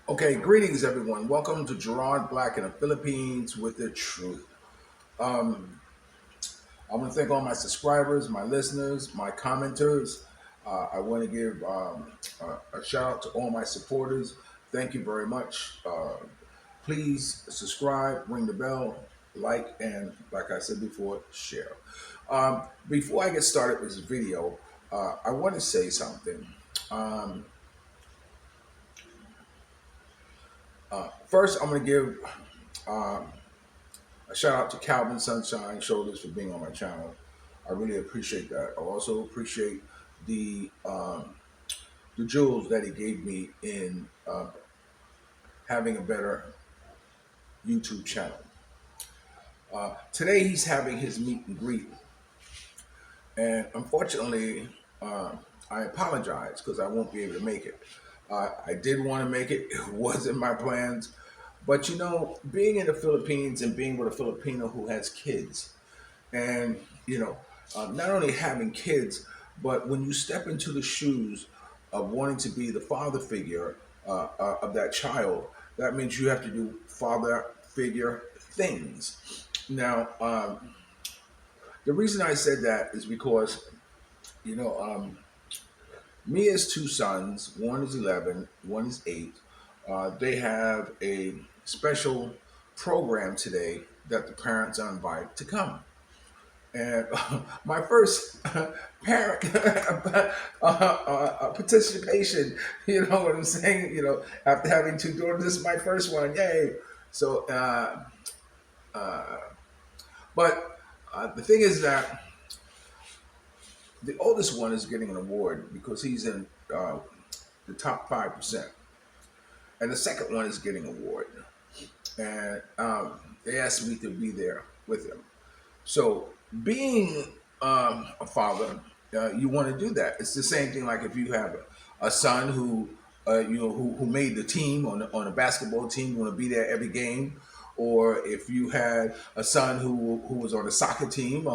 Okay, greetings everyone. Welcome to Gerard Black in the Philippines with the truth. Um, I want to thank all my subscribers, my listeners, my commenters. I want to give a shout out to all my supporters. Thank you very much. Please subscribe, ring the bell, like, and like I said before, share. Before I get started with this video, I want to say something. Um, First, I'm going to give um, a shout out to Calvin Sunshine Shoulders for being on my channel. I really appreciate that. I also appreciate the jewels that he gave me in having a better YouTube channel. Today he's having his meet and greet, and unfortunately, uh, I apologize because I won't be able to make it. I did want to make it; it was in my plans, but you know, being in the Philippines and being with a Filipino who has kids, and you know, not only having kids, but when you step into the shoes of wanting to be the father figure of that child, that means you have to do father figure things. Now, the reason I said that is because you know, me has two sons. One is 11, one is 8. They have a special program today that the parents are invited to come. And my first parent participation, you know what I'm saying? You know, after having two daughters, this is my first one. Yay! So, uh, but the thing is that the oldest one is getting an award because he's in the top 5%, and the second one is getting an award. And they asked me to be there with him. So being a father, you want to do that. It's the same thing like if you have a son who who made the team on a basketball team, you want to be there every game, or if you had a son who was on a soccer team,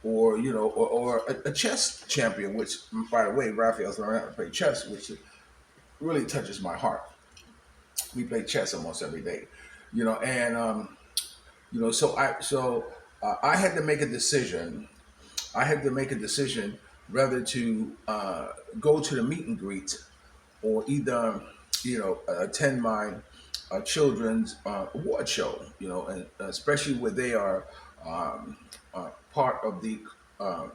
or you know, or a chess champion. Which, by the way, Raphael's learning how to play chess, which really touches my heart. We play chess almost every day, you know, and you know, I had to make a decision. I had to make a decision whether to go to the meet and greet or either, you know, attend my children's award show, you know, and especially where they are part of the um,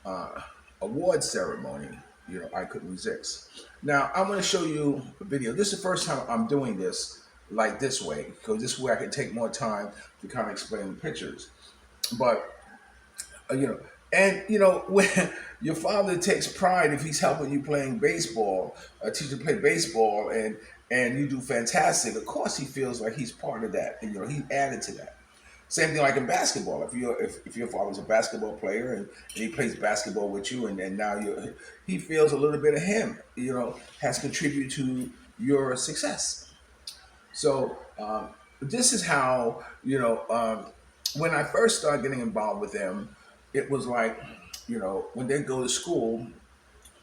uh, award ceremony. You know, I couldn't resist. Now, I'm going to show you a video. This is the first time I'm doing this like this way because this way I can take more time to kind of explain the pictures. But you know, and you know when your father takes pride if he's helping you playing baseball, teach you to play baseball, and you do fantastic. Of course, he feels like he's part of that, and you know he added to that. Same thing like in basketball. If your father's a basketball player and he plays basketball with you, and now you he feels a little bit of him, you know, has contributed to your success. So this is how you know when I first started getting involved with them, it was like you know when they go to school,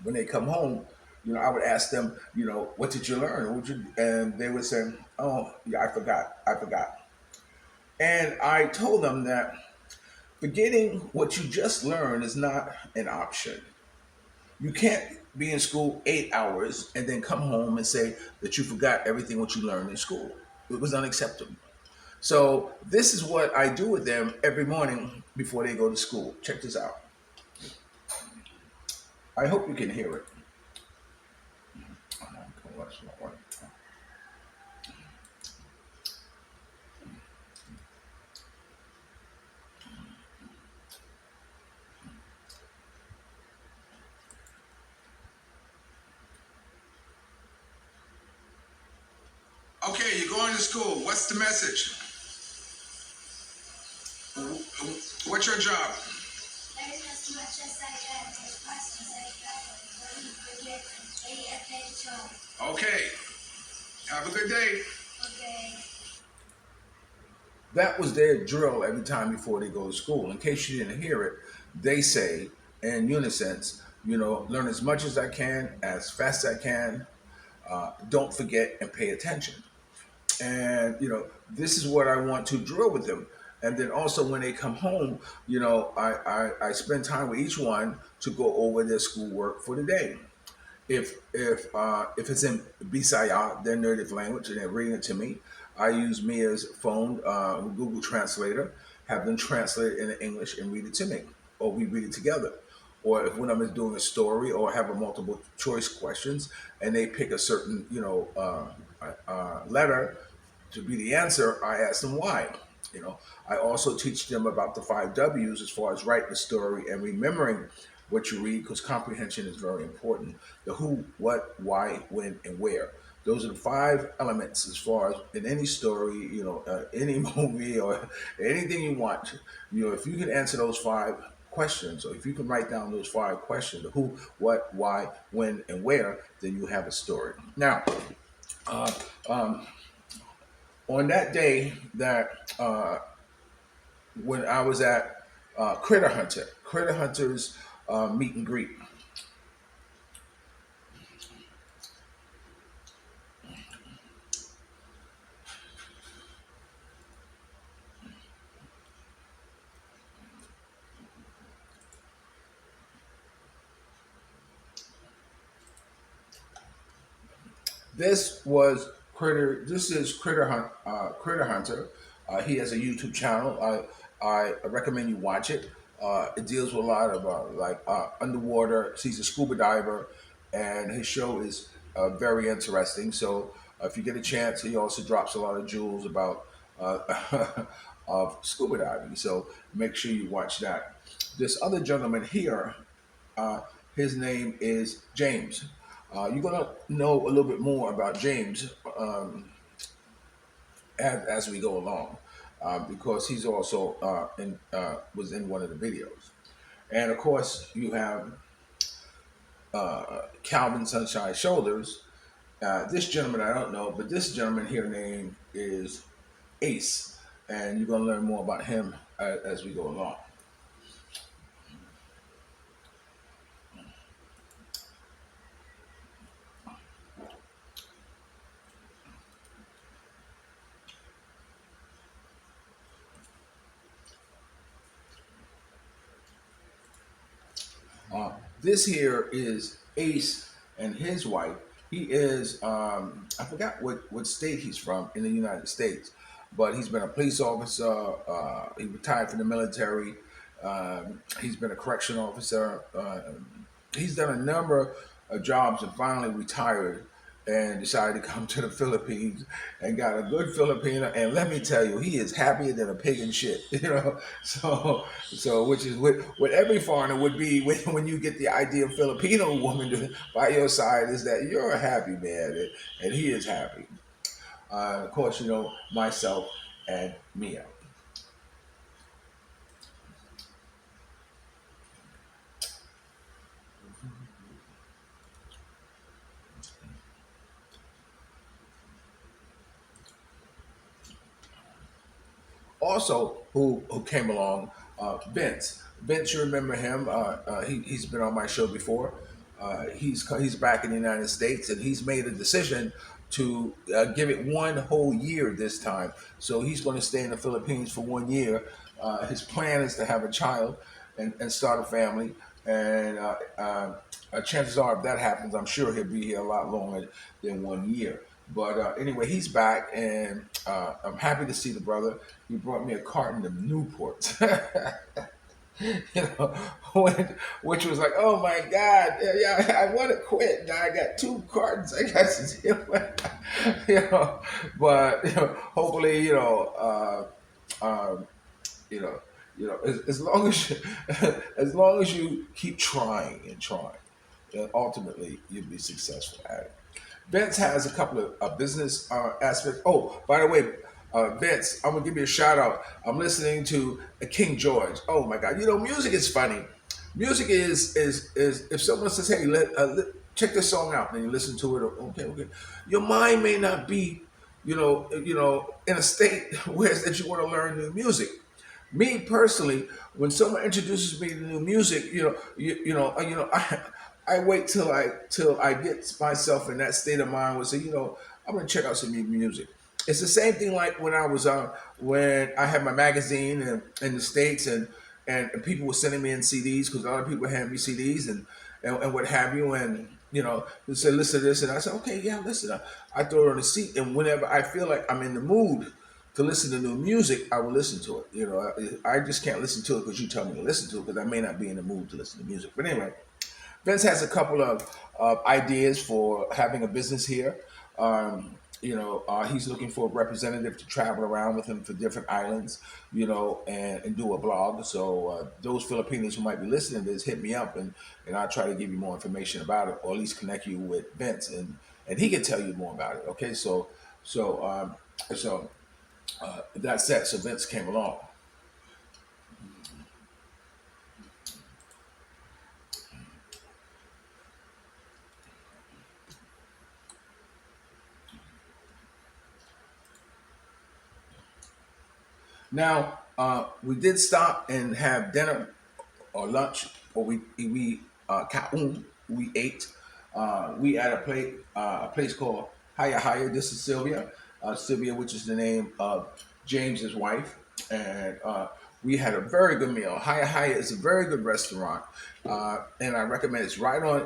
when they come home, you know I would ask them, you know, what did you learn? And they would say, oh yeah, I forgot. And I told them that forgetting what you just learned is not an option. You can't be in school 8 hours and then come home and say that you forgot everything what you learned in school. It was unacceptable. So this is what I do with them every morning before they go to school. Check this out. I hope you can hear it. Okay, you're going to school. What's the message? What's your job? Learn as much as I can, as fast as I can. Don't forget and pay attention. Okay. Have a good day. Okay. That was their drill every time before they go to school. In case you didn't hear it, they say in unison, you know, learn as much as I can, as fast as I can, Don't forget and pay attention. And this is what I want to drill with them. And then also when they come home, I spend time with each one to go over their schoolwork for the day. If it's in Bisaya, their native language, and they're reading it to me, I use Mia's phone, Google Translator, have them translate it into English and read it to me, or we read it together. Or if when I'm doing a story or have a multiple choice questions, and they pick a certain letter to be the answer, I ask them why. You know, I also teach them about the five W's as far as writing the story and remembering what you read because comprehension is very important. The who, what, why, when, and where. Those are the five elements as far as in any story, any movie or anything you want. If you can answer those five questions, or if you can write down those five questions, the who, what, why, when, and where, then you have a story. Now, uh, um, on that day that when I was at Critter Hunter's meet and greet. This is Critter Hunter. He has a YouTube channel. I recommend you watch it. It deals with a lot of underwater. He's a scuba diver, and his show is very interesting. So if you get a chance, he also drops a lot of jewels about of scuba diving. So make sure you watch that. This other gentleman here, uh, his name is James. You're gonna know a little bit more about James as we go along, because he's also was in one of the videos. And of course, you have Calvin Sunshine Shoulders. This gentleman I don't know, but this gentleman here name is Ace, and you're gonna learn more about him as we go along. Uh, this here is Ace and his wife. He is, I forgot what state he's from in the United States, but he's been a police officer. He retired from the military. He's been a correction officer. He's done a number of jobs and finally retired and decided to come to the Philippines and got a good Filipino. And let me tell you, he is happier than a pig in shit. So which is what every foreigner would be when you get the idea of Filipino woman by your side is that you're a happy man, and he is happy. Of course, myself and Mia. Also, who came along, Vince. Vince, you remember him? He's been on my show before. He's back in the United States, and he's made a decision to give it one whole year this time. So he's going to stay in the Philippines for 1 year. His plan is to have a child and start a family. And chances are, if that happens, I'm sure he'll be here a lot longer than 1 year. But anyway, he's back, and I'm happy to see the brother. He brought me a carton of Newports, you know, which was like, oh my God, yeah, I want to quit. Now I got two cartons. I got to deal with, but hopefully, you know, as long as as long as you keep trying and trying, then ultimately you'll be successful at it. Vince has a couple of business aspects. Oh, by the way, Vince, I'm gonna give you a shout out. I'm listening to King George. Oh my God, music is funny. Music is if someone says, "Hey, check this song out," and you listen to it. Okay, okay. Your mind may not be, in a state where it's that you want to learn new music. Me personally, when someone introduces me to new music, I wait till I get myself in that state of mind where say, I'm gonna check out some new music. It's the same thing like when I had my magazine in the states and people were sending me in CDs because a lot of people had me CDs and what have you and they said listen to this and I said okay yeah listen I throw it on the seat and whenever I feel like I'm in the mood to listen to new music I will listen to it. I just can't listen to it because you tell me to listen to it because I may not be in the mood to listen to music. But anyway, Vince has a couple of ideas for having a business here. He's looking for a representative to travel around with him for different islands, and do a blog. So those Filipinos who might be listening to this, hit me up and I'll try to give you more information about it, or at least connect you with Vince, and he can tell you more about it. Okay, so that's that. So Vince came along. Now we did stop and have dinner or lunch, or we ate. We at a place called Haya Haya. This is Sylvia, Sylvia, which is the name of James's wife, and we had a very good meal. Haya Haya is a very good restaurant, and I recommend it's right on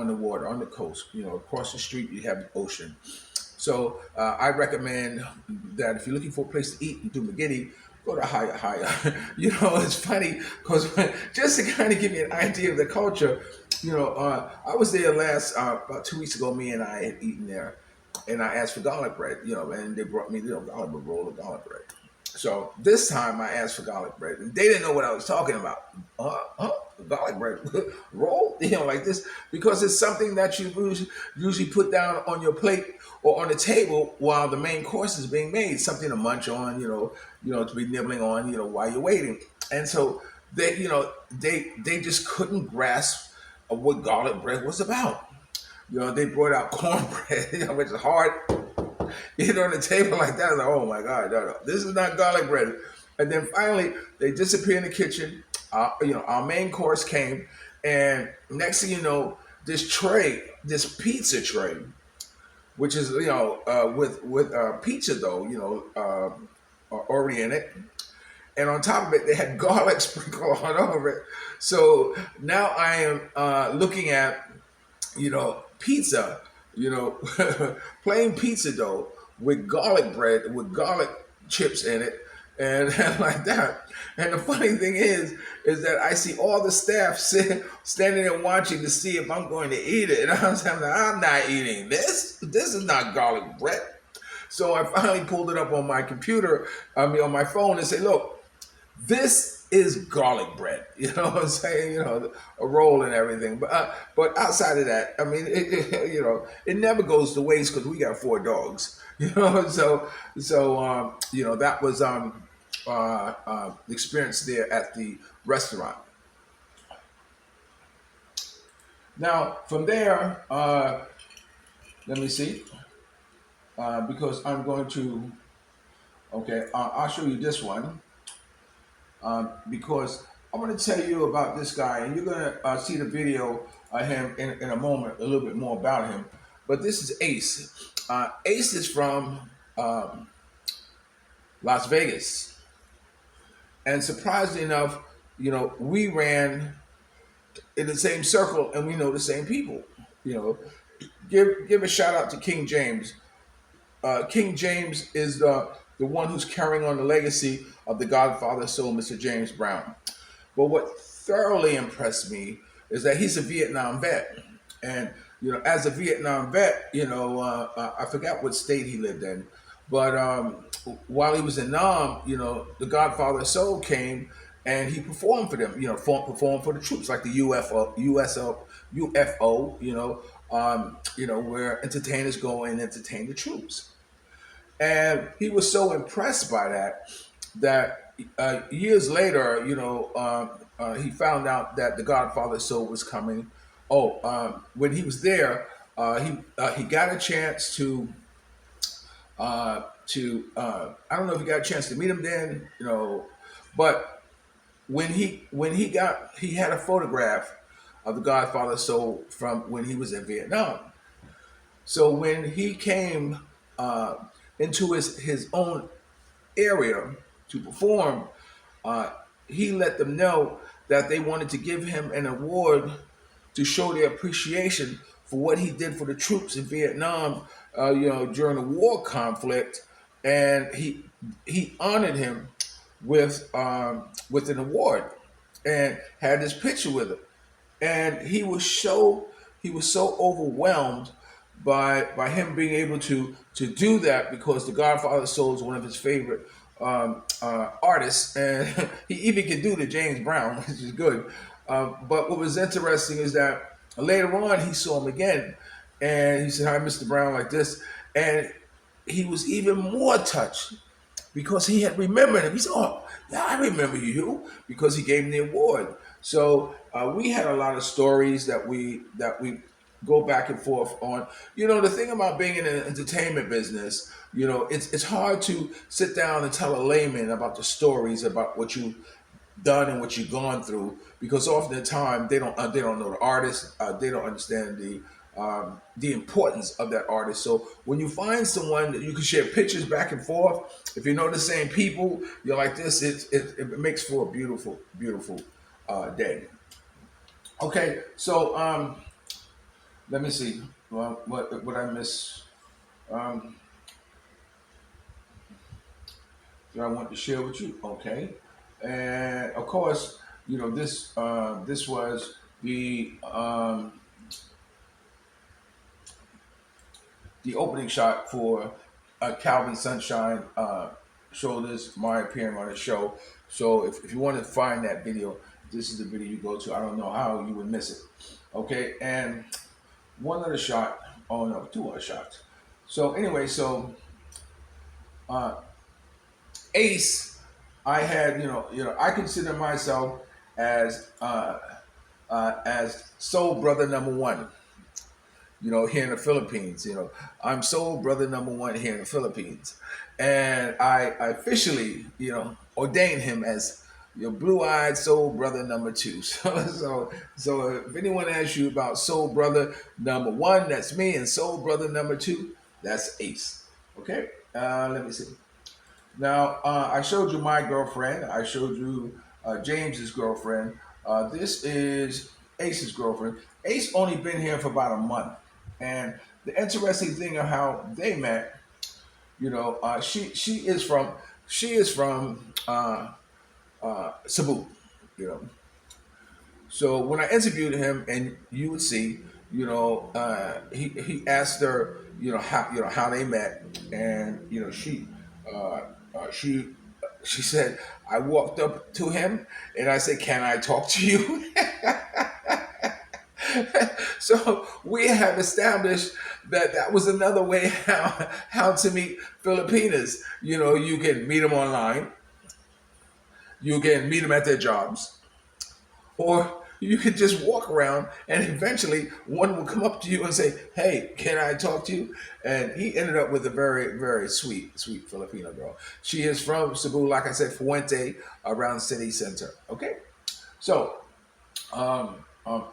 the water on the coast. Across the street you have the ocean. So I recommend that if you're looking for a place to eat in Dumaguete, go to Haya Haya. It's funny because just to kind of give you an idea of the culture, I was there last about 2 weeks ago. Me and I had eaten there, and I asked for garlic bread. And they brought me garlic bread, roll of garlic bread. So this time I asked for garlic bread, and they didn't know what I was talking about. Garlic bread roll, like this, because it's something that you usually put down on your plate or on the table while the main course is being made, something to munch on, to be nibbling on, while you're waiting. And so they just couldn't grasp what garlic bread was about. They brought out cornbread, which is hard on the table like that. I was like, oh my God, no, this is not garlic bread. And then finally, they disappear in the kitchen. Our main course came, and next thing you know, this pizza tray, which is with pizza dough, already in it, and on top of it, they had garlic sprinkled all over it. So now I am looking at pizza, plain pizza dough with garlic bread, with garlic chips in it, and like that. And the funny thing is that I see all the staff standing there watching to see if I'm going to eat it. And I'm saying, I'm not eating this. This is not garlic bread. So I finally pulled it up on my computer, on my phone, and say, look, this is garlic bread. You know what I'm saying? A roll and everything. But outside of that, I mean, it never goes to waste because we got 4 dogs. So that was the experience there at the restaurant. Now from there, let me see, because I'm going to. Okay, I'll show you this one. Because I'm going to tell you about this guy, and you're going to see the video of him in a moment, a little bit more about him. But this is Ace. Ace is from Las Vegas, and surprisingly enough, we ran in the same circle, and we know the same people. You know, give a shout out to King James. King James is the one who's carrying on the legacy of the Godfather soul, Mr. James Brown. But what thoroughly impressed me is that he's a Vietnam vet. And, as a Vietnam vet, I forgot what state he lived in. But while he was in Nam, the Godfather soul came and he performed for them, performed for the troops like the UFO, where entertainers go and entertain the troops. And he was so impressed by that years later, he found out that the Godfather Soul was coming. Oh, when he was there, he got a chance I don't know if he got a chance to meet him then, but when he had a photograph the Godfather soul from when he was in Vietnam. So when he came uh, into his own area to perform, uh, he let them know that they wanted to give him an award to show their appreciation for what he did for the troops in Vietnam, during the war conflict, and he honored him with an award, and had this picture with him, and he was so overwhelmed by him being able to do that, because the Godfather Soul is one of his favorite artists, and he even can do the James Brown, which is good. But what was interesting is that later on he saw him again, and he said, "Hi, Mr. Brown," like this, and he was even more touched because he had remembered him. He said, "Oh, yeah, I remember you," because he gave him the award. So we had a lot of stories that we go back and forth on. The thing about being in the entertainment business, it's hard to sit down and tell a layman about the stories about what you done and what you've gone through, because often the time they don't know the artist, they don't understand the importance of that artist. So when you find someone that you can share pictures back and forth, if you know the same people, you're like this, it makes for a beautiful, beautiful day. Okay, so let me see, what I miss. Um, that I want to share with you. Okay, and of course, this was the opening shot for Calvin Sunshine Shoulders, my appearing on the show. So if you want to find that video, this is the video you go to. I don't know how you would miss it. Okay, and one other shot. Oh no, two other shots. So anyway, uh, Ace, I had, I consider myself as soul brother number one. Here in the Philippines. I'm soul brother number one here in the Philippines, and I officially, ordained him as your blue-eyed soul brother number two. So if anyone asks you about soul brother number one, that's me, and soul brother number two, that's Ace. Okay, let me see. Now, I showed you my girlfriend. I showed you James's girlfriend. This is Ace's girlfriend. Ace only been here for about a month, and the interesting thing of how they met, she is from Cebu, you know. So when I interviewed him, and you would see, he asked her, how they met, and uh, she she said, I walked up to him and I said, "Can I talk to you?" So we have established that that was another way how to meet Filipinas. You can meet them online, you can meet them at their jobs, or you could just walk around and eventually one will come up to you and say, "Hey, can I talk to you?" And he ended up with a very, very sweet, sweet Filipino girl. She is from Cebu, like I said, Fuente, around city center. Okay, so um, um,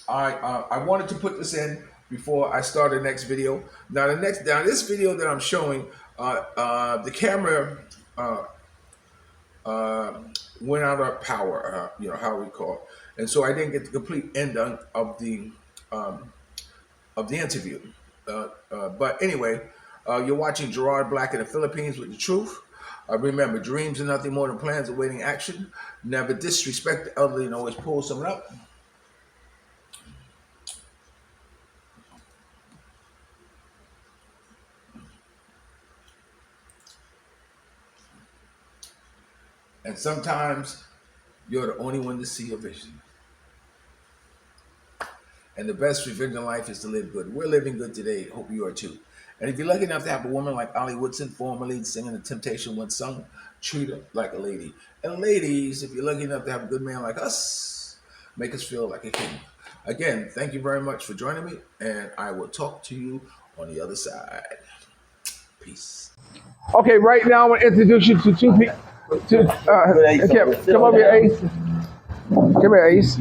I wanted to put this in before I start the next video. Now this video that I'm showing, the camera uh, uh, went out of power, how we call it, and so I didn't get the complete end um, of the interview. But anyway, you're watching Gerard Black in the Philippines with the truth. Remember, dreams are nothing more than plans awaiting action. Never disrespect the elderly and always pull someone up. And sometimes you're the only one to see your vision. And the best revenge in life is to live good. We're living good today. Hope you are too. And if you're lucky enough to have a woman like Ollie Woodson, formerly singing The Temptation One song, treat her like a lady. And ladies, if you're lucky enough to have a good man like us, make us feel like a king. Again, thank you very much for joining me, and I will talk to you on the other side. Peace. Okay, right now I'm going to introduce you to two people. Come over here, Ace. Come here, Ace.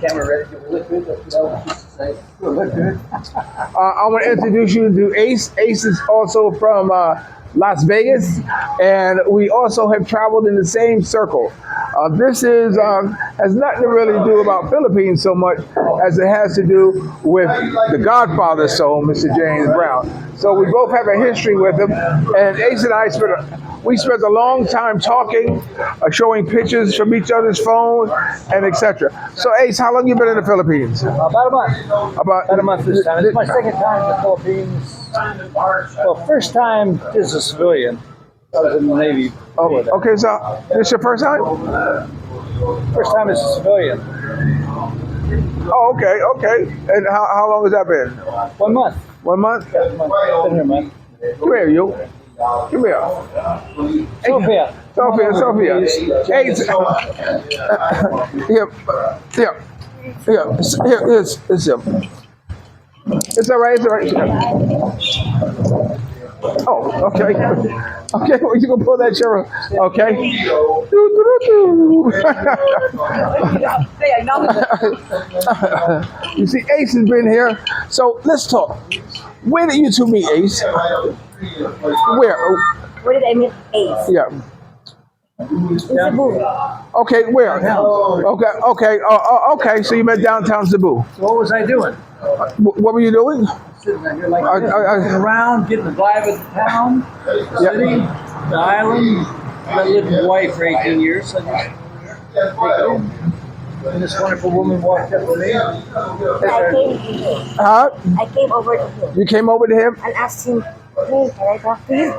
camera ready to look good. That's what I used to say. Look good. I want to introduce you to Ace. Ace is also from Las Vegas, and we also have traveled in the same circle. This is has nothing to really do about Philippines so much as it has to do with the Godfather's soul, Mr. James Brown. So we both have a history with him, and Ace and I spent a long time talking, showing pictures from each other's phone, and etc. So Ace, how long you been in the Philippines? About a month. About a month this time. It's my second time in the Philippines. Well, first time as a civilian. I was in the Navy. Oh, okay, so this your first time? First time as a civilian. Oh, okay. And how long has that been? 1 month. 1 month? Yeah, 1 month. Been here a month. Come here, you. Come here. Sophia. Hey, it's him. It's all right. Oh, okay. Okay, well, you can pull that chair. Okay. You see, Ace has been here. So let's talk. Where did you two meet, Ace? Where? Where did I meet Ace? Yeah. In Cebu. Okay, where? Okay. So you met downtown Cebu. So what was I doing? What were you doing? Sitting here like this, looking around, getting the vibe of the town, the city, the island. I lived in Hawaii for 18 years. So and this wonderful woman walked up to me. I came to him. Huh? I came over to him You came over to him? and asked him, hey, can I talk to you?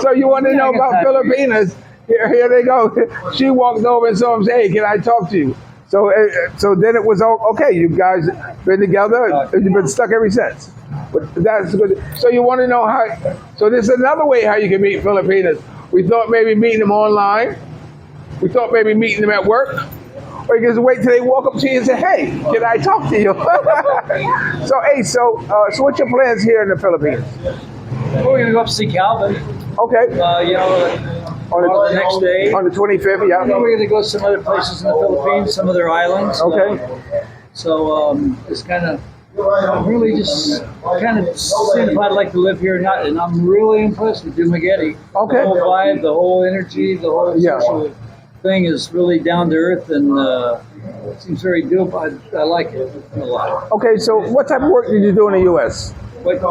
So you want to know about Filipinas? Here they go. She walked over and saw him say, hey, can I talk to you? So then it was okay. You guys been together. You've been stuck ever since. But that's good. So you want to know how? So this is another way how you can meet Filipinas. We thought maybe meeting them online. We thought maybe meeting them at work. Or you just wait till they walk up to you and say, hey, can I talk to you? So, hey, so what's your plans here in the Philippines? Well, we're going to go up to see Calvin. Okay. On the next day. On the 25th, yeah. And then we're going to go to some other places in the Philippines, some other islands. Okay. So it's kind of really just kind of seeing if I'd like to live here or not. And I'm really impressed with Dumaguete. Okay. The whole vibe, the whole energy, the whole social thing is really down to earth and it seems very doable. I like it a lot. Okay, so what type of work did you do in the U.S.? What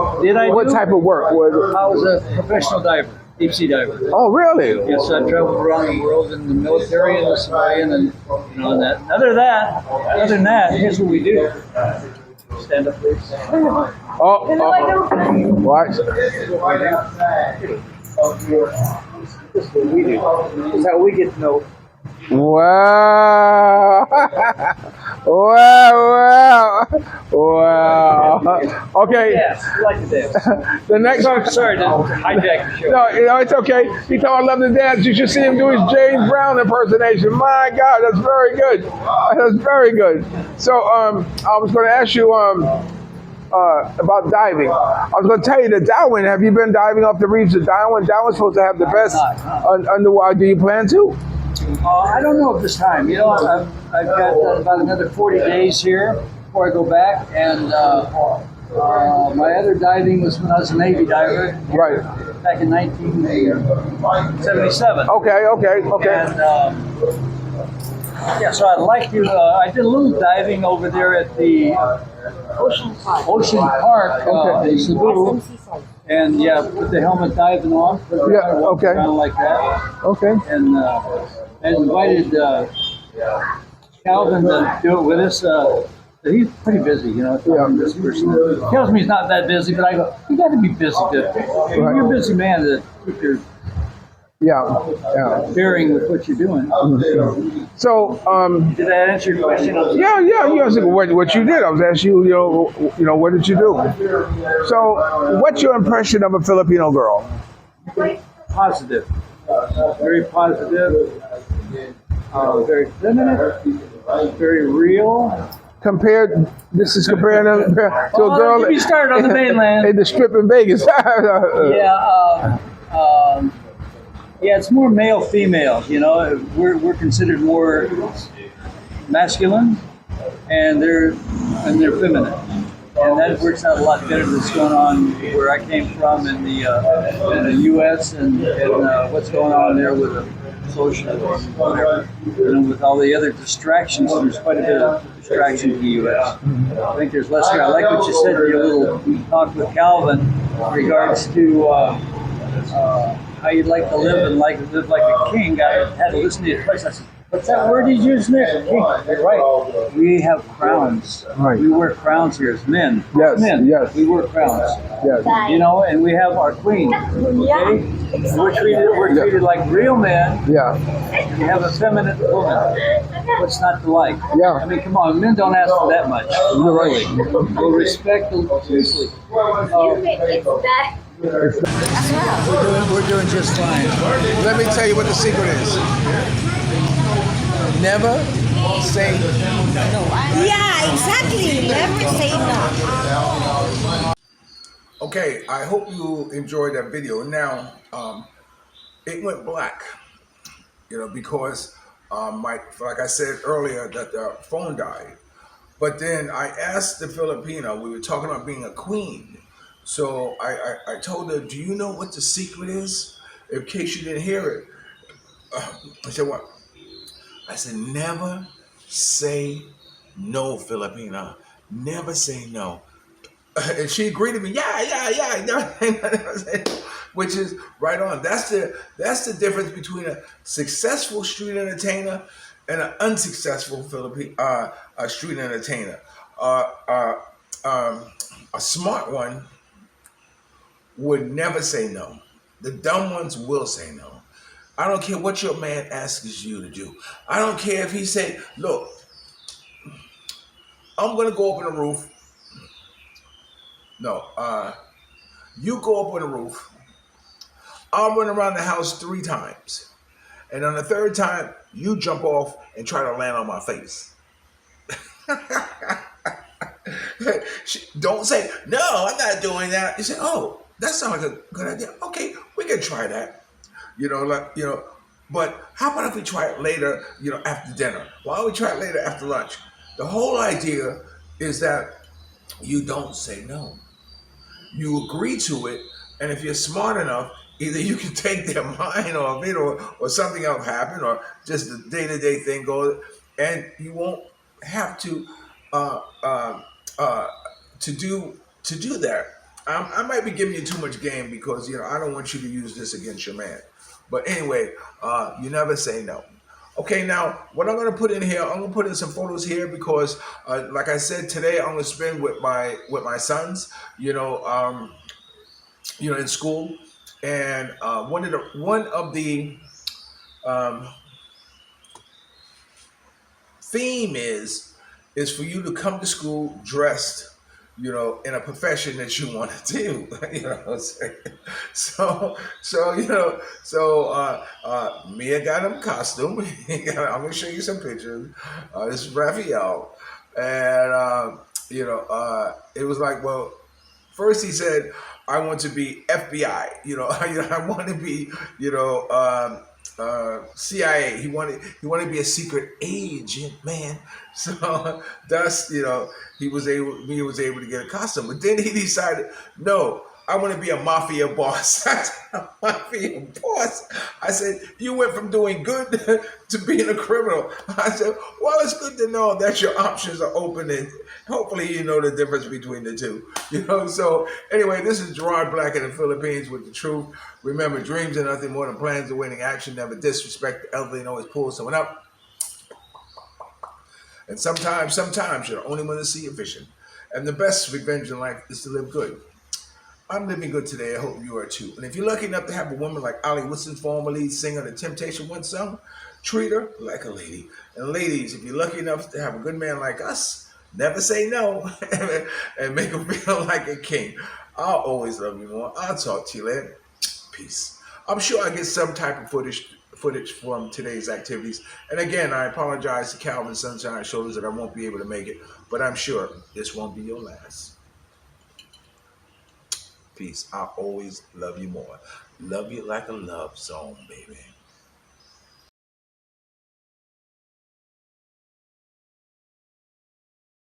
type of work? I was a professional diver, deep sea diver. Oh, really? Yes, I traveled around the world in the military and the civilian and that. Other than that, here's what we do. Stand up, please. Watch. This is what we do. This is how we get to know. Wow. Okay. Yes, we like to dance. The next Sorry to hijack the show. No, it's okay. He thought I love to dance. You should see him do his James Brown impersonation. My God, that's very good. That's very good. So, I was going to ask you about diving. I was going to tell you that Darwin. Have you been diving off the reefs of Darwin? Darwin's supposed to have the best underwater. Do you plan to? I don't know at this time. I've got about another 40 days here before I go back, and my other diving was when I was a Navy diver. Right. Back in 1977. Okay. And so I'd like to. I did a little diving over there at the Ocean Park. In Cebu. And put the helmet diving on. Around like that. Okay. And I invited Calvin to do it with us. He's pretty busy, this person. He tells me he's not that busy, but I go, you got to be busy. You're a busy man to keep your bearing with what you're doing. So, did that answer your question? Yeah. You asked what you did. I was asking you, what did you do? So, what's your impression of a Filipino girl? Positive. Very positive. Very feminine. Very real. This is comparing to a girl. We started on the mainland. In the strip in Vegas. It's more male female. We're considered more masculine, and they're feminine, and that works out a lot better than what's going on where I came from in the U.S. and what's going on there with the social whatever, with all the other distractions. There's quite a bit of distraction in the U.S. I think there's less here. I like what you said in your little talk with Calvin in regards to how you'd like to live and live like a king. I had to listen to you twice. I said, "What's that word he's using there?" King. You're right. We have crowns. Right. We wear crowns here as men. Yes, Men. yes. We wear crowns. Yes. And we have our queen. Okay. We're treated like real men. Yeah. And we have a feminine woman. What's not to like? Yeah. I mean, come on, men don't ask for that much. You're right. We'll respect them. Seriously. We're doing just fine. Let me tell you what the secret is. Never say no. Yeah, exactly. Never say no. Okay, I hope you enjoyed that video. Now, it went black, because like I said earlier, that the phone died. But then I asked the Filipino, we were talking about being a queen. So I told her, do you know what the secret is? In case you didn't hear it. I said, what? I said, never say no, Filipina. Never say no. And she agreed with me. Yeah. Which is right on. That's the difference between a successful street entertainer and an unsuccessful street entertainer. A smart one would never say no. The dumb ones will say no. I don't care what your man asks you to do. I don't care if he say, look, I'm going to go up on the roof. No, you go up on the roof. I'll run around the house 3 times. And on the 3rd time, you jump off and try to land on my face. Don't say, no, I'm not doing that. You say, oh, that sounds like a good idea. Okay, we can try that. But how about if we try it later, after dinner? Why don't we try it later after lunch? The whole idea is that you don't say no. You agree to it, and if you're smart enough, either you can take their mind off it, or something else happen, or just the day-to-day thing goes, and you won't have to do that. I might be giving you too much game because I don't want you to use this against your man. But anyway, you never say no. Okay, now what I'm going to put in here, I'm going to put in some photos here because, like I said, today I'm going to spend with my sons, in school, and one of the theme is for you to come to school dressed, in a profession that you want to do. Mia got him costume. I'm gonna show you some pictures. This is Raphael, and it was like, well, first he said, I want to be FBI. I want to be, CIA. He wanted to be a secret agent, man. So thus, he was able to get a costume. But then he decided, no, I want to be a mafia boss. I said, a mafia boss? I said, you went from doing good to being a criminal. I said, well, it's good to know that your options are open, and hopefully you know the difference between the two. So anyway, this is Gerard Black in the Philippines with the truth. Remember, dreams are nothing more than plans of winning action. Never disrespect the elderly and always pull someone up. And sometimes you're the only one to see your vision. And the best revenge in life is to live good. I'm living good today. I hope you are too. And if you're lucky enough to have a woman like Ali Wilson, former lead singer of the Temptation One song, treat her like a lady. And ladies, if you're lucky enough to have a good man like us, never say no and make him feel like a king. I'll always love you more. I'll talk to you later. Peace. I'm sure I get some type of footage from today's activities. And again, I apologize to Calvin Sunshine Shoulders that I won't be able to make it, but I'm sure this won't be your last. Peace. I'll always love you more. Love you like a love song, baby.